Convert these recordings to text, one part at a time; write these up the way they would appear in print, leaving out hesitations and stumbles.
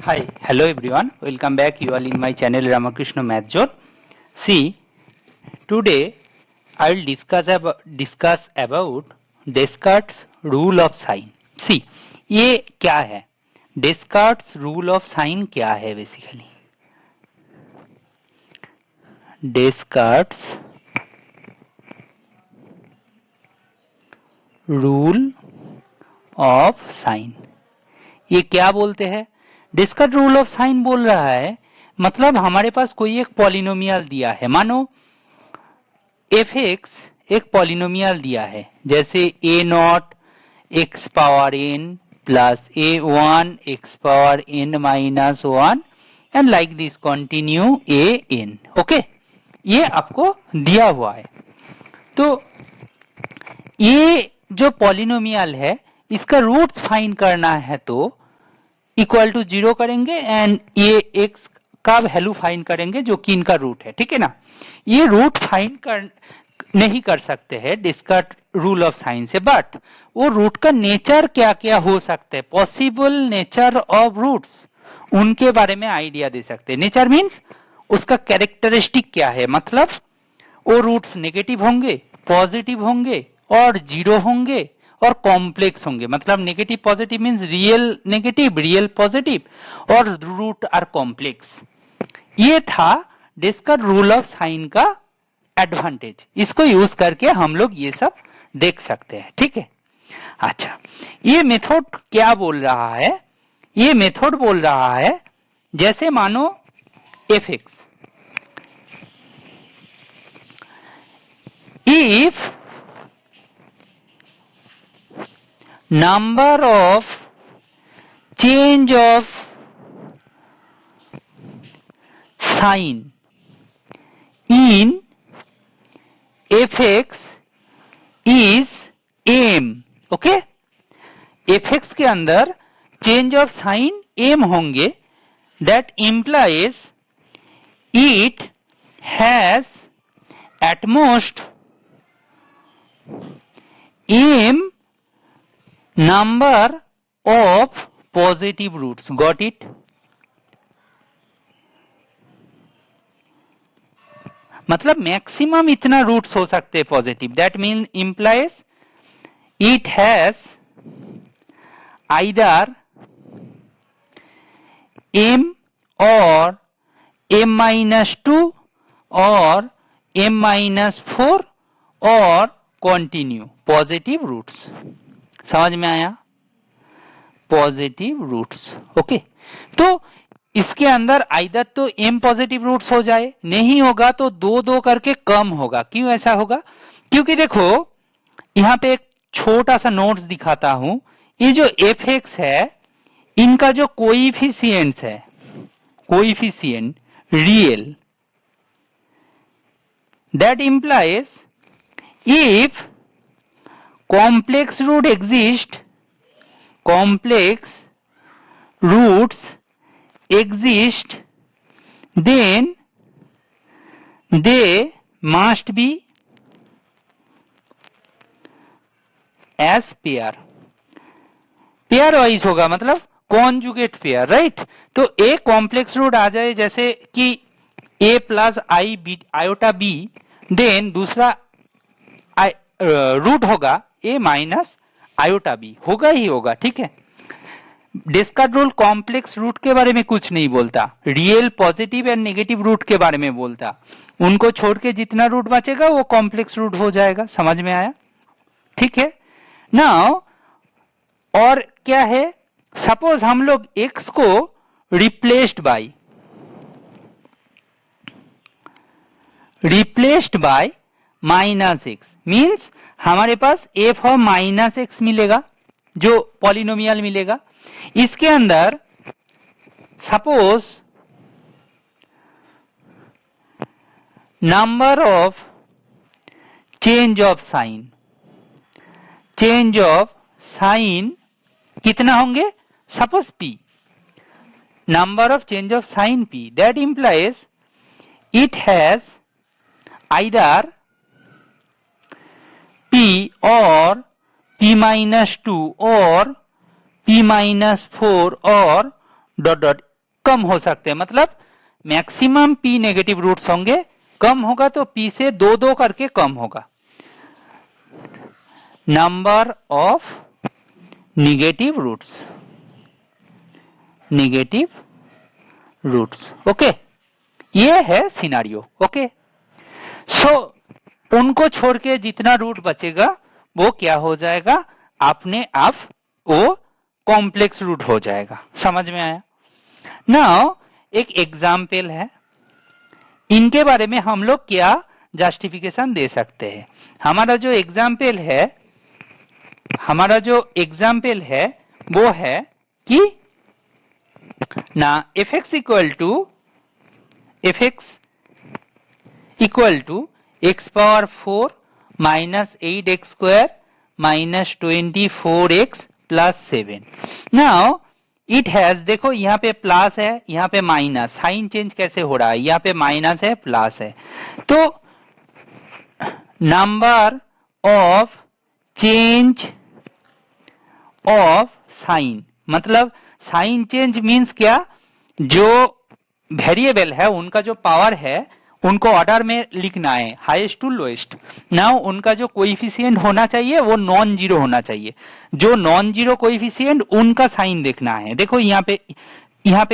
Hi, hello everyone. Welcome back. You all in my channel Ramakrishna Math Zone. See, today I will discuss about Descartes rule of sign. See, ये क्या है? Descartes rule of sign क्या है basically? Descartes rule of sign. ये क्या बोलते हैं? डिस्कर्ट rule of sign बोल रहा है मतलब हमारे पास कोई एक पॉलिनोमियल दिया है, मानो एफ एक्स एक पॉलिनोमियल दिया है, जैसे a naught x power n plus a one x power n minus one and like this continue a n. Okay, ये आपको दिया हुआ है। तो ये जो पॉलिनोमियल है इसका रूट फाइंड करना है तो इक्वल टू 0 करेंगे एंड ये एक्स का वैल्यू फाइंड करेंगे जो कि इनका रूट है, ठीक है ना। ये रूट फाइंड नहीं कर सकते हैं डिस्कर्ट रूल ऑफ साइन से, बट वो रूट का नेचर क्या क्या हो सकते हैं, पॉसिबल नेचर ऑफ रूट्स, उनके बारे में आइडिया दे सकते हैं। नेचर मीन्स उसका कैरेक्टरिस्टिक क्या है, मतलब वो रूट्स नेगेटिव होंगे, पॉजिटिव होंगे और जीरो होंगे और कॉम्प्लेक्स होंगे। मतलब negative positive means real negative, real positive और रूट आर कॉम्प्लेक्स। ये था डिस्कर्ट रूल ऑफ साइन का एडवांटेज। इसको यूज करके हम लोग ये सब देख सकते हैं, ठीक है। अच्छा, ये मेथड क्या बोल रहा है? ये मेथड बोल रहा है जैसे मानो F x if number of change of sign in fx is m, okay. fx के अंदर चेंज ऑफ साइन m होंगे, that implies it has at most m number of positive roots. Got it? मतलब maximum इतना roots हो सकते हैं positive, that mean implies it has either m और m minus 2 और m minus 4 और continue positive roots. समझ में आया? Positive roots, okay. तो इसके अंदर आइदर तो m पॉजिटिव रूट्स हो जाए, नहीं होगा तो दो दो करके कम होगा। क्यों ऐसा होगा? क्योंकि देखो यहां पे एक छोटा सा नोट्स दिखाता हूं। ये जो एफ एक्स है इनका जो कोइफिशिएंट है, coefficient real, that implies if complex root exist, complex roots exist, then they must be as pair, pair wise होगा, मतलब कॉन्जुगेट पेयर, राइट। तो एक कॉम्प्लेक्स रूट आ जाए जैसे कि a plus i b iota b, then दूसरा root होगा a minus iota b, होगा ही होगा, ठीक है। डिस्कर्ट रूल कॉम्प्लेक्स रूट के बारे में कुछ नहीं बोलता, real positive and negative root के बारे में बोलता। उनको छोड़ के जितना रूट बचेगा वो कॉम्प्लेक्स रूट हो जाएगा। समझ में आया? ठीक है। नाउ और क्या है, सपोज हम लोग x को replaced by minus x, means हमारे पास f ऑफ माइनस एक्स मिलेगा, जो पॉलिनोमियल मिलेगा। इसके अंदर suppose number of change of sign कितना होंगे? Suppose p, number of change of sign p, that implies it has either p or p minus 2 or p minus 4 or dot dot कम हो सकते हैं, मतलब मैक्सिमम p नेगेटिव रूट्स होंगे, कम होगा तो p से 2-2 करके कम होगा। Number of negative roots, negative roots, okay, ये है सिनारियो। ओके, सो उनको छोड़ के जितना रूट बचेगा वो क्या हो जाएगा, अपने आप वो कॉम्प्लेक्स रूट हो जाएगा। समझ में आया? नाउ एक एग्जाम्पल है, इनके बारे में हम लोग क्या जस्टिफिकेशन दे सकते हैं। हमारा जो एग्जाम्पल है वो है कि ना fx equal to x power 4 minus 8x square minus 24x plus 7। Now it has, देखो यहाँ पे प्लस है, यहाँ पे माइनस, साइन चेंज कैसे हो रहा है, यहाँ पे माइनस है प्लस है, तो number of change of sign, मतलब साइन चेंज मीन्स क्या, जो वेरिएबल है उनका जो पावर है उनको ऑर्डर में लिखना है, हाईएस्ट टू लोएस्ट। नाउ उनका जो कोएफिशिएंट होना चाहिए वो नॉन जीरो होना चाहिए, जो नॉन जीरो कोएफिशिएंट उनका साइन देखना है। देखो यहाँ पे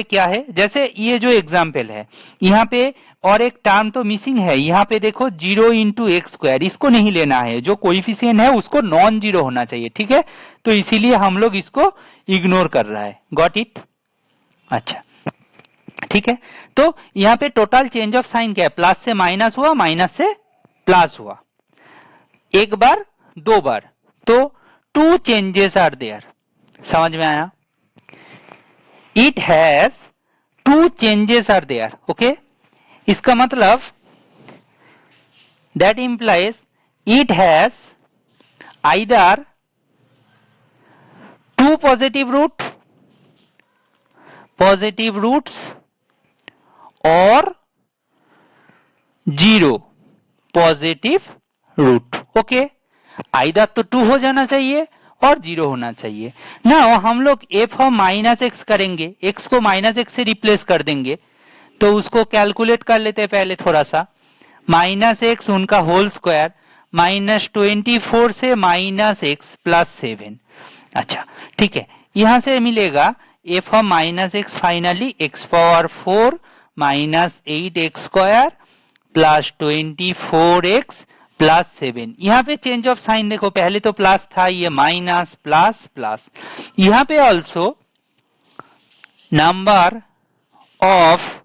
क्या है, जैसे ये जो एग्जाम्पल है यहाँ पे और एक टर्म तो मिसिंग है, यहाँ पे देखो 0 इंटू एक्स स्क्वायर, इसको नहीं लेना है, जो कोएफिशिएंट है उसको नॉन जीरो होना चाहिए, ठीक है, तो इसीलिए हम लोग इसको इग्नोर कर रहा है। Got it? अच्छा, ठीक है, तो यहाँ पे टोटल चेंज ऑफ साइन क्या है, प्लस से माइनस हुआ, माइनस से प्लस हुआ, एक बार दो बार, तो टू चेंजेस आर देयर। समझ में आया? It has two changes are there, okay, इसका मतलब that implies it has either two positive roots और zero positive root. Okay, either तो 2 हो जाना चाहिए और 0 होना चाहिए ना। हम लोग एफ ऑफ माइनस एक्स करेंगे, एक्स को माइनस एक्स से रिप्लेस कर देंगे, तो उसको कैलकुलेट कर लेते हैं पहले थोड़ा सा। माइनस एक्स उनका होल स्क्वायर माइनस 24 से माइनस एक्स प्लस 7। अच्छा, ठीक है, यहां से मिलेगा F of minus x finally x power 4 minus 8x square plus 24x plus 7। यहाँ पे चेंज ऑफ साइन देखो, पहले तो प्लस था, ये माइनस प्लस प्लस। यहाँ पे also number of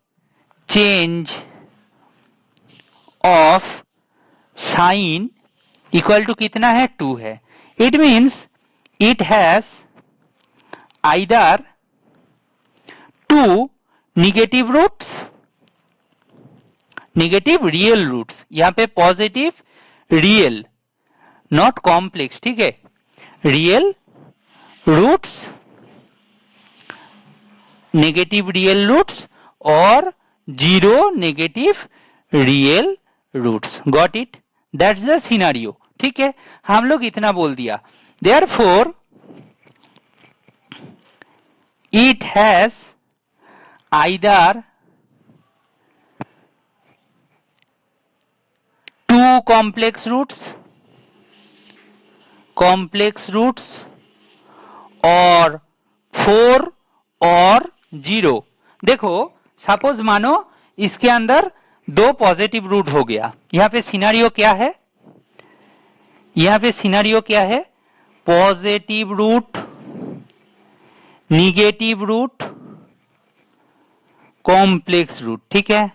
change of sign equal to कितना है, 2 है। It means it has either 2 negative roots, negative real roots, यहां पे पॉजिटिव रियल नॉट कॉम्प्लेक्स, ठीक है, real roots, negative real roots और 0 negative real roots. Got it? That's the scenario, ठीक है, हम लोग इतना बोल दिया। Therefore it has either 2 complex roots और 4 और 0। देखो सपोज मानो इसके अंदर 2 पॉजिटिव रूट हो गया, यहां पे सिनेरियो क्या है, यहां पे सिनेरियो क्या है, positive root, negative root, complex root, ठीक है,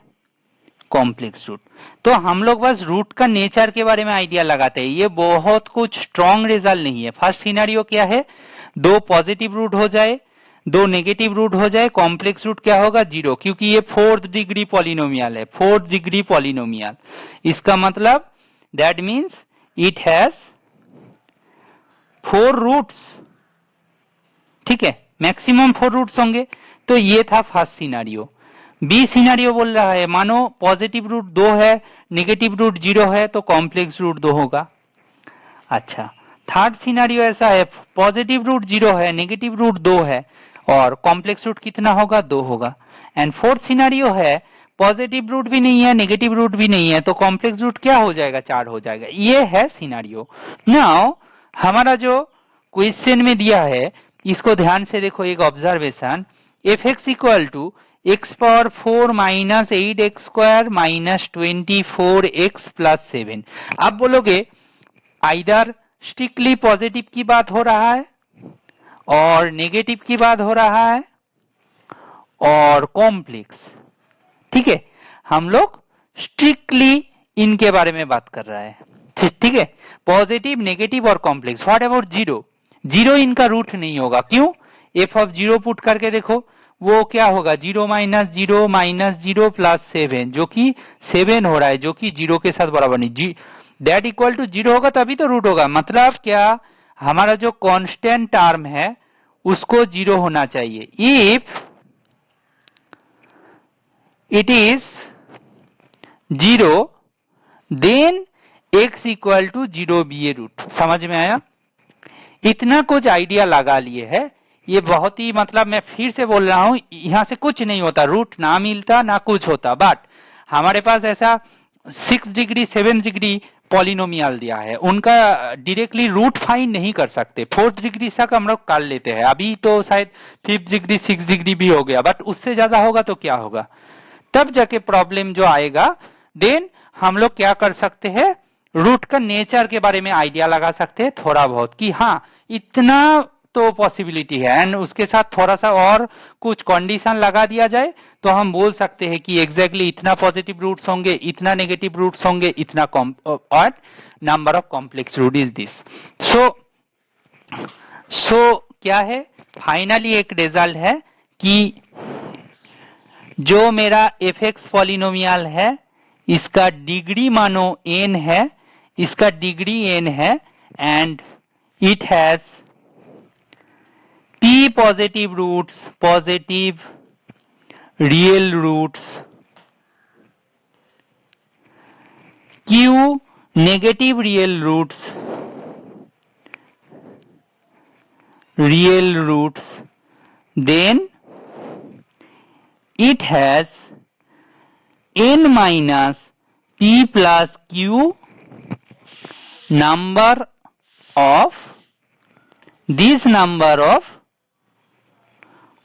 कॉम्प्लेक्स रूट। तो हम लोग बस रूट का नेचर के बारे में आइडिया लगाते हैं, ये बहुत कुछ स्ट्रॉन्ग रिजल्ट नहीं है। फर्स्ट सिनेरियो क्या है, 2 पॉजिटिव रूट हो जाए, 2 नेगेटिव रूट हो जाए, कॉम्प्लेक्स रूट क्या होगा, 0, क्योंकि ये 4th डिग्री पॉलिनोमियल है, 4th डिग्री पॉलिनोमियल। इसका मतलब that means it has 4 roots, ठीक है, मैक्सिमम 4 रूट्स होंगे। तो ये था फर्स्ट सिनेरियो। बी सिनेरियो बोल रहा है, मानो पॉजिटिव रूट 2 है, नेगेटिव रूट 0 है, तो कॉम्प्लेक्स रूट 2 होगा। अच्छा, थर्ड सिनेरियो ऐसा है, पॉजिटिव रूट 0 है, नेगेटिव रूट 2 है और कॉम्प्लेक्स रूट कितना होगा, 2 होगा। एंड फोर्थ सिनेरियो है पॉजिटिव रूट भी नहीं है नेगेटिव रूट भी नहीं है, तो कॉम्प्लेक्स रूट क्या हो जाएगा, 4 हो जाएगा। ये है सिनेरियो। नाउ हमारा जो क्वेश्चन में दिया है इसको ध्यान से देखो, एक observation, f x equal to x power 4 minus 8x square minus 24x plus 7। आप बोलोगे आइदर स्ट्रिक्टली पॉजिटिव की बात हो रहा है और नेगेटिव की बात हो रहा है और कॉम्प्लेक्स। ठीक है, हम लोग स्ट्रिक्टली इनके बारे में बात कर रहे हैं। ठीक है, पॉजिटिव नेगेटिव और complex. What about zero, zero इनका रूट नहीं होगा। क्यों, एफ ऑफ जीरो पुट करके देखो वो क्या होगा, 0 माइनस जीरो प्लस 7, जो कि 7 हो रहा है, जो कि जीरो के साथ बराबर नहीं, दैट इक्वल टू 0 होगा तभी तो रूट होगा। मतलब क्या, हमारा जो कांस्टेंट टर्म है उसको 0 होना चाहिए। If it is 0 then x equal to 0 be a root. समझ में आया, इतना कुछ आइडिया लगा लिए है। ये बहुत ही, मतलब मैं फिर से बोल रहा हूं, यहां से कुछ नहीं होता, रूट ना मिलता ना कुछ होता, बट हमारे पास ऐसा 6 डिग्री 7 डिग्री पॉलिनोमियल दिया है, उनका डायरेक्टली रूट फाइंड नहीं कर सकते। 4th डिग्री तक हम लोग कर लेते हैं, अभी तो शायद 5th डिग्री 6 डिग्री भी हो गया, बट उससे ज्यादा होगा तो क्या होगा, तब जाके प्रॉब्लम जो आएगा। देन हम लोग क्या कर सकते हैं, रूट का नेचर के बारे में आइडिया लगा सकते हैं थोड़ा बहुत, कि हाँ इतना तो पॉसिबिलिटी है, एंड उसके साथ थोड़ा सा और कुछ कंडीशन लगा दिया जाए तो हम बोल सकते हैं कि एग्जैक्टली इतना पॉजिटिव रूट्स होंगे, इतना नेगेटिव रूट्स होंगे, इतना और number of complex root is this. So क्या है, फाइनली एक रिजल्ट है कि जो मेरा एफ एक्स पॉलिनोमियल है इसका डिग्री मानो n है, इसका डिग्री n है, and it has p positive roots, positive real roots, q negative real roots, then it has n minus p plus q number of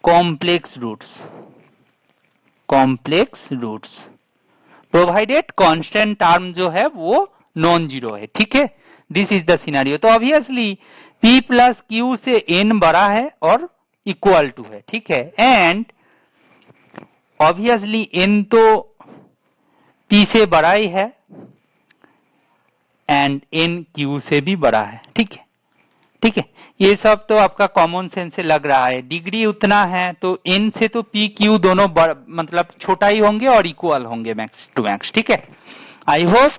complex roots provided constant term जो है वो non zero है। ठीक है, this is the scenario. तो obviously p plus q से n बड़ा है और इक्वल टू है। ठीक है, एंड ऑब्वियसली n तो p से बड़ा ही है एंड n q से भी बड़ा है। ठीक है, ठीक है, ये सब तो आपका कॉमन सेंस से लग रहा है। डिग्री उतना है तो n से तो p q दोनों मतलब छोटा ही होंगे और इक्वल होंगे मैक्स टू मैक्स। ठीक है, I hope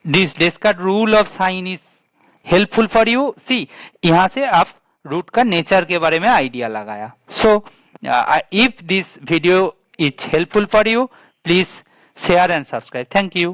this Descartes rule of sign is helpful for you. See, यहां से आप रूट का नेचर के बारे में आइडिया लगाया। So if this video is helpful for you, please share and subscribe. Thank you.